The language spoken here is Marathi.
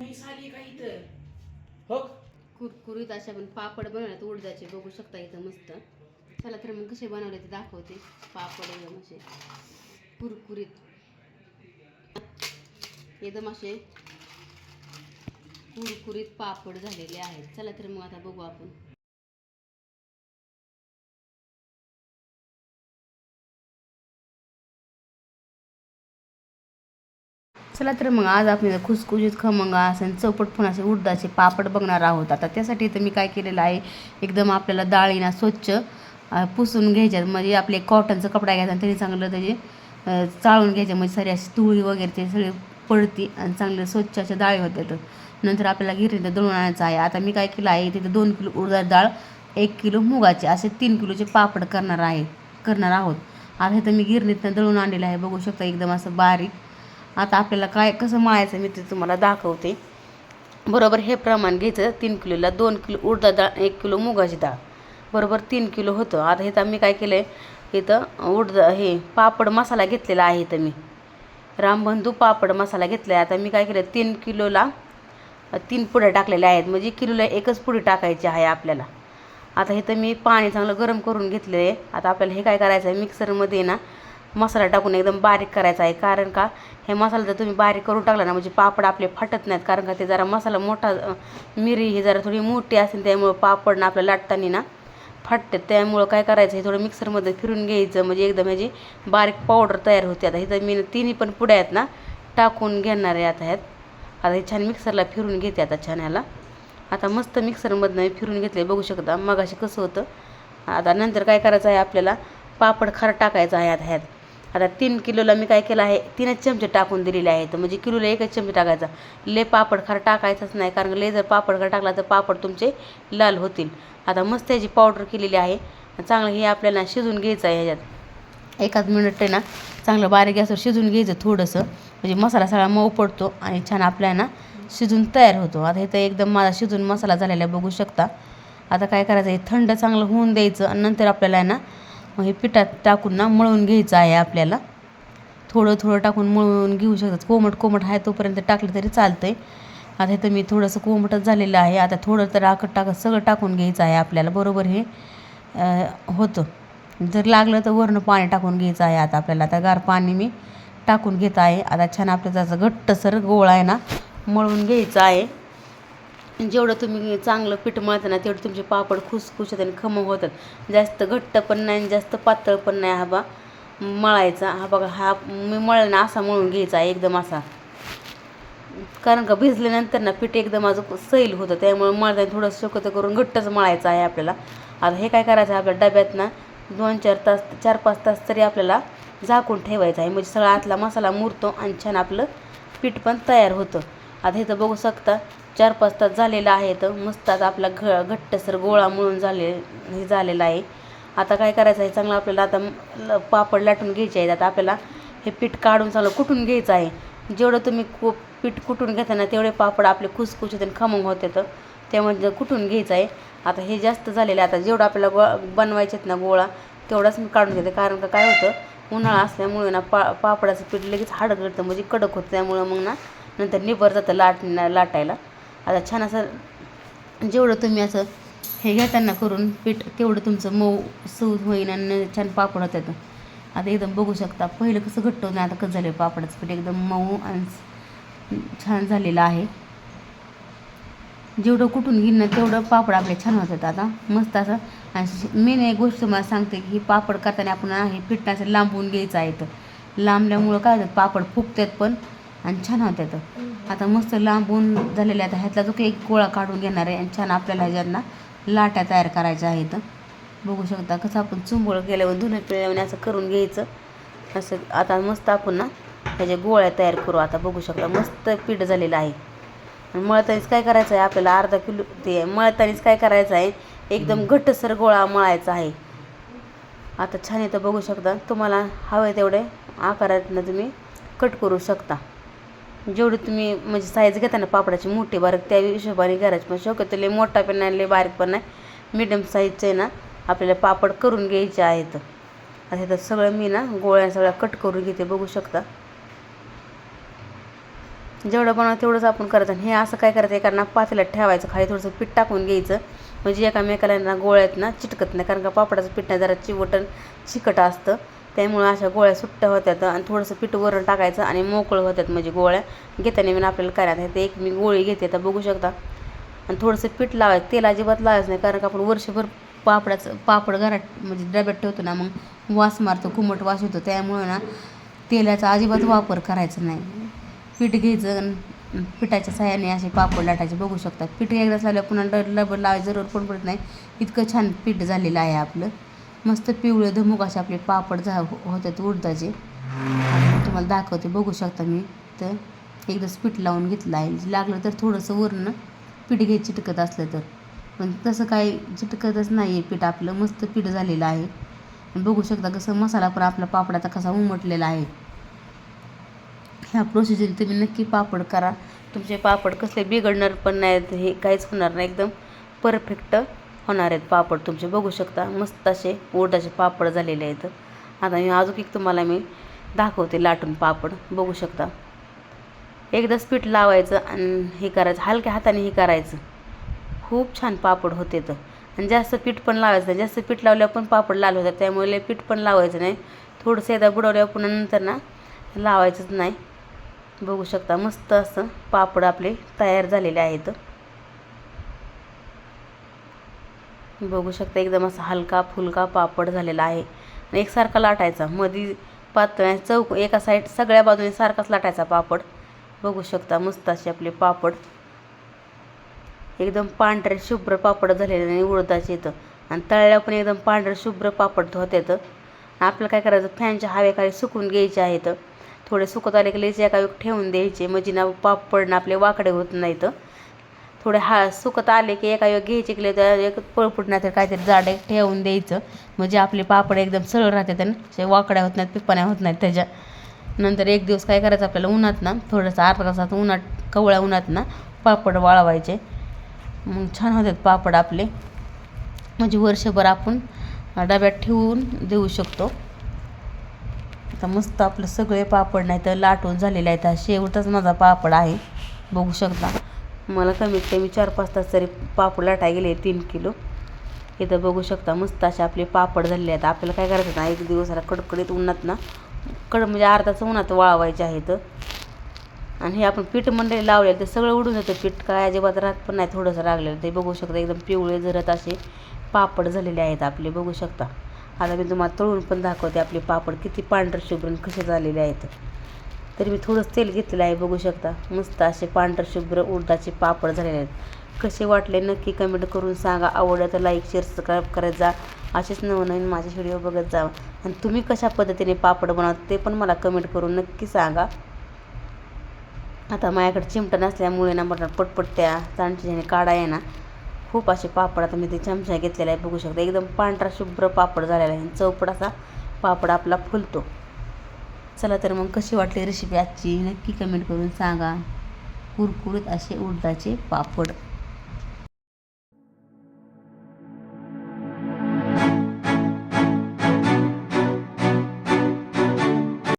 हो कुरकुरीत अशा पण पापड बनवल्यात उडदाचे, बघू शकता इथं मस्त. चला तर मग कसे बनवले ते दाखवते. पापड एकदम असे कुरकुरीत, एकदम असे कुरकुरीत पापड झालेले आहेत. चला तर मग आता बघू आपण. चला तर मग आज आपण खुसखुशीत खमंग असे चौपट फुणाचे उडदाचे पापड बघणार आहोत. आता त्यासाठी इथं मी काय केलेलं आहे, एकदम आपल्याला डाळीना स्वच्छ पुसून घ्यायच्यात. म्हणजे आपले कॉटनचा कपडा घ्यायचा आणि तरी चांगलं त्याचे चाळून घ्यायचे, म्हणजे सारी अशी तुळी वगैरे ते सगळे पडती आणि चांगले स्वच्छ अशा डाळी होतात. नंतर आपल्याला गिरणीत दळून आणायचं आहे. आता मी काय केलं आहे, तिथे 2 किलो उडदाची डाळ, 1 किलो मुगाचे, असे 3 किलोचे पापड करणार आहोत. आता इथं मी गिरणीतनं दळून आणलेलं आहे, बघू शकता एकदम असं बारीक. आता आपल्याला काय कसं मळायचं मी ते तुम्हाला दाखवते. बरोबर हे प्रमाण घ्यायचं. 3 किलोला 2 किलो उडदाची डाळ, 1 किलो मुगाची डाळ, बरोबर 3 किलो होतं. आता इथं मी काय केलं आहे, इथं हे पापड मसाला घेतलेला आहे. इथं मी रामबंधू पापड मसाला घेतला आहे. आता मी काय केलं, 3 किलोला 3 पुड्या टाकलेल्या आहेत, म्हणजे किलोला एकच पुडी टाकायची आहे आपल्याला. आता इथं मी पाणी चांगलं गरम करून घेतलं आहे. आता आपल्याला हे काय करायचं आहे, मिक्सरमध्ये ना मसाला टाकून एकदम बारीक करायचा आहे. कारण का हे मसाला जर तुम्ही बारीक करून टाकला ना, म्हणजे पापड आपले फाटत नाहीत. कारण का ते जरा मसाला मोठा, मिरी ही जरा थोडी मोठी असेल, त्यामुळं पापड ना आपल्या लाटताना ना फाटते. त्यामुळं काय करायचं, हे थोडं मिक्सरमध्ये फिरून घ्यायचं, म्हणजे एकदम ह्याची बारीक पावडर तयार होते. आता इथं मी तिन्ही पण पुड्या आहेत ना टाकून घेणार आहे. आता हे छान मिक्सरला फिरून घेते. आता छान ह्याला आता मस्त मिक्सरमधनं फिरून घेतले, बघू शकता मगाशी कसं होतं. आता नंतर काय करायचं आहे, आपल्याला पापड खार टाकायचा आहे. आता 3 किलोला मी काय केलं आहे, 3च चमचे टाकून दिलेले आहेत, म्हणजे किलोला 1च चमचे टाकायचा. ले पापड खार टाकायचंच नाही, कारण ले जर पापड खार टाकला तर पापड तुमचे लाल होतील. आता मस्त याची पावडर केलेली आहे. चांगलं हे आपल्याला शिजून घ्यायचं आहे. ह्याच्यात 1 मिनिट आहे ना चांगलं बारीक गॅसवर शिजून घ्यायचं थोडंसं, म्हणजे मसाला सगळा मऊ पडतो आणि छान आपल्याला ना शिजून तयार होतो. आता इथं एकदम माझा शिजून मसाला झालेला आहे, बघू शकता. आता काय करायचं, हे थंड चांगलं होऊन द्यायचं आणि नंतर आपल्याला आहे ना हे पिठात टाकून ना मळून घ्यायचं आहे. आपल्याला थोडं थोडं टाकून मळून घेऊ शकतात. कोमट आहे तोपर्यंत टाकलं तरी चालतं आहे. आता इथं मी थोडंसं कोमटच झालेलं आहे. आता थोडं तर टाकत सगळं टाकून घ्यायचं आहे आपल्याला, बरोबर हे होतं. जर लागलं तर वरनं पाणी टाकून घ्यायचं आहे. आता आपल्याला आता गार पाणी मी टाकून घेत आहे. आता छान आपल्याला त्याचा घट्टसर गोळा आहे ना मळून घ्यायचं आहे. जेवढं तुम्ही चांगलं पीठ मळता ना, तेवढं तुमचे पापड खुसखुशीत आणि खमंग होतात. जास्त घट्ट पण नाही, जास्त पातळ पण नाही. हा बा मळायचा, हा बघा, हा मी मळला ना असा मळून घ्यायचा एकदम असा. कारण का भिजल्यानंतर ना पीठ एकदम माझं सैल होतं, त्यामुळे मळताना थोडंसं शक्यतो करून घट्टच मळायचं आहे आपल्याला. आता हे काय करायचं आहे, आपल्या डब्यात ना 2-4 तास 4-5 तास तरी आपल्याला झाकून ठेवायचं आहे, म्हणजे सगळा आतला मसाला मुरतो आणि छान आपलं पीठ पण तयार होतं. आता इथं बघू शकता 4-5 तास झालेला आहे. तर मस्त आता आपला घट्टसर गोळा मळून झालेला आहे. आता काय करायचं आहे, चांगलं आपल्याला आता पापड लाटून घ्यायचे आहेत. आता आपल्याला हे पीठ काढून चांगलं कुटून घ्यायचं आहे. जेवढं तुम्ही पीठ कुटून घेताना तेवढे पापड आपले खुसखुशीत आणि खमंग होते. तर त्यामध्ये कुटून घ्यायचं आहे. आता हे जास्त झालेलं आहे. आता जेवढं आपल्याला बनवायचे आहेत ना गोळा, तेवढाच मी काढून घेते. कारण का काय होतं, उन्हाळा असल्यामुळे ना पापडाचं पीठ लगेच हाडगळतं, म्हणजे कडक होतं. त्यामुळं मग ना नंतर निबर जातं लाटायला. आता छान असं जेवढं तुम्ही असं हे घेताना करून पीठ, तेवढं तुमचं मऊ सूज होईन आणि छान पापड होतात. आता एकदम बघू शकता पहिलं कसं घट्ट होतं, आता कसं झालं पापडाचं पीठ एकदम मऊ आणि छान झालेलं आहे. जेवढं कुठून घेईन ना तेवढं पापड आपले छान होतात. आता मस्त असं. आणि मेन एक गोष्ट तुम्हाला सांगते की पापड करताना आपण हे पीठ असं लांबवून घ्यायचं आहे. तर लांबल्यामुळं काय होतं, पापड फुगतात पण आणि छान होतात. आता मस्त लांबून झालेले. आता ह्यातला जो काही एक गोळा काढून घेणार आहे आणि छान आपल्याला ह्याच्यातना लाट्या तयार करायच्या आहेत. बघू शकता कसं आपण चुंबळ केल्यावर धुणं पिळल्यावर असं करून घ्यायचं असं. आता मस्त आपण ना ह्याच्या गोळ्या तयार करू. आता बघू शकता मस्त पीठ झालेलं आहे. आणि मळतानीच काय करायचं आहे, आपल्याला अर्धा किलो ते मळतानीच काय करायचं आहे, एकदम घट्टसर गोळा मळायचा आहे. आता छान येतं, बघू शकता. तुम्हाला हवं तेवढे आकारातनं तुम्ही कट करू शकता. जेवढी तुम्ही म्हणजे साईज घेता ना पापडाची, मोठी बारीक त्या हिशोबाने करायची. पण शक्यतो लय मोठा पण नाही, लय बारीक पण नाही, मीडियम साईजचे आहे ना आपल्याला पापड करून घ्यायचे आहेत. आता इथं सगळं मी ना गोळ्या सगळ्या कट करून घेते, बघू शकता. जेवढं बनवलं तेवढंच आपण करायचं. आणि हे असं काय करायचं, एकांना पातेल्यात ठेवायचं, खाली थोडंसं पीठ टाकून घ्यायचं, म्हणजे एकामेकाला ना गोळ्यात ना चिटकत नाही. कारण का पापडाचं पीठ नाही जरा चिवटन चिकट असतं, त्यामुळं अशा गोळ्या सुट्ट्या होत्यात. आणि थोडंसं पीठ वरण टाकायचं आणि मोकळं होत्यात, म्हणजे गोळ्या घेताना मी आपल्याला करायचं. ते एक मी गोळी घेते आता बघू शकता. आणि थोडंसं पीठ लावायचं, तेल अजिबात लावायचं नाही, कारण का आपण वर्षभर पापड घरात म्हणजे डब्यात ठेवतो ना, मग वास मारतो, कुमट वास होतो. त्यामुळं ना तेलाचा अजिबात वापर करायचा नाही. पीठ घ्यायचं आणि पिठाच्या साह्याने असे पापड लाटायचे बघू शकता. पीठ एकदा लावलं पुन्हा डबल लावायची जरूर पण पडत नाही, इतकं छान पीठ झालेलं आहे आपलं. मस्त पिवळे धमुक असे आपले पापड होतात उडदाचे. आणि तुम्हाला दाखवते बघू शकता. मी तर एकदाच पीठ लावून घेतलं आहे, लागलं तर थोडंसं वरनं पीठ घे चिटकत असलं तर, पण तसं काही चिटकतच नाही आहे पीठ आपलं, मस्त पीठ झालेलं आहे. बघू शकता कसं मसाला पण आपला पापडाचा कसा उमटलेला आहे. ह्या प्रोसिजर तुम्ही नक्की पापड करा, तुमचे पापड कसले बिघडणार पण नाहीत, हे काहीच होणार नाही, एकदम परफेक्ट होणार आहेत पापड तुमचे. बघू शकता मस्त असे उडदाचे पापड झालेले आहेत. आता मी अजून एक तुम्हाला मी दाखवते लाटून पापड. बघू शकता एकदाच पीठ लावायचं आणि हे करायचं, हलक्या हाताने हे करायचं, खूप छान पापड होते. तर आणि जास्त पीठ पण लावायचं नाही, जास्त पीठ लावल्यावर पण पापड लाल होतात, त्यामुळे पीठ पण लावायचं नाही. थोडंसं एकदा बुडवल्यावर पुन्हा नंतर ना लावायचंच नाही. बघू शकता मस्त असं पापड आपले तयार झालेले आहेत. बघू शकता एकदम असा हलका फुलका पापड झालेला आहे. आणि एकसारखा लाटायचा, मध्ये पातळ चौक एका साईड सगळ्या बाजूने सारखाच लाटायचा पापड. बघू शकता मस्त असे आपले पापड एकदम पांढरे शुभ्र पापड झालेले नाही उडदाचे इथं. आणि तळल्या पण एकदम पांढरे शुभ्र पापड होते. तर आपल्याला काय करायचं, फॅनच्या हवेखाली सुकून घ्यायचे आहेत. थोडे सुकत आले की लयचे एका ठेवून द्यायचे, म्हणजे ना पापड ना आपले वाकडे होत नाहीत. थोडे सुकत आले की एका घ्यायचे की तर एक पळपुट नाही तर काहीतरी जाडे ठेवून द्यायचं, म्हणजे आपले पापड एकदम सरळ राहतात आणि वाकड्या होत नाहीत, पिप्पाण्या होत नाहीत. त्याच्या नंतर एक दिवस काय करायचं, आपल्याला उन्हात ना थोडंसं अर्धा तासात उन्हात कवळ्या उन्हात ना पापड वाळवायचे, मग छान होतात पापड आपले, म्हणजे वर्षभर आपण डब्यात ठेवून देऊ शकतो. आता मस्त आपलं सगळे पापड नाही तर लाटून झालेले आहेत. हा शेवटच माझा पापड आहे. बघू शकता मला कमीत कमी 4-5 तास तरी पापड लाटाय गेले 3 किलो. इथं बघू शकता मस्त असे आपले पापड झालेले आहेत. आपल्याला काय करायचं ना, एक दिवस कडकडीत उन्हात ना म्हणजे अर्धाचं उन्हात वाळवायचे आहेत. आणि हे आपण पीठ मंडळी लावलेलं ते सगळं उडून जातं, पीठ काय अजिबात राहत पण नाही, थोडंसं लागलेलं ते. बघू शकता एकदम पिवळे झरत असे पापड झालेले आहेत आपले. बघू शकता आता मी तुम्हाला तळून पण दाखवते आपले पापड किती पांढरे शुभ्र कसे झालेले आहेत. तरी मी थोडंसं तेल घेतलेलं आहे. बघू शकता मस्त असे पांढरे शुभ्र उडदाचे पापड झालेले आहेत. कसे वाटले नक्की कमेंट करून सांगा. आवडलं तर लाईक शेअर सबस्क्राईब करत जा. असेच नवनवीन माझे व्हिडिओ बघत जा. आणि तुम्ही कशा पद्धतीने पापड बनवता ते पण मला कमेंट करून नक्की सांगा. आता माझ्याकडे चिमटा नसल्यामुळे ना मला पटपट त्या चांडीने काढा आहे ना, खूप असे पापड आता मी ते चमचा घेतलेला आहे. बघू शकता एकदम पांढरा शुभ्र पापड झालेला आहे, चौपट असा पापड आपला फुलतो. चला तर मग कशी वाटली रेसिपी आजची नक्की कमेंट करून सांगा. कुरकुरीत असे उडदाचे पापड.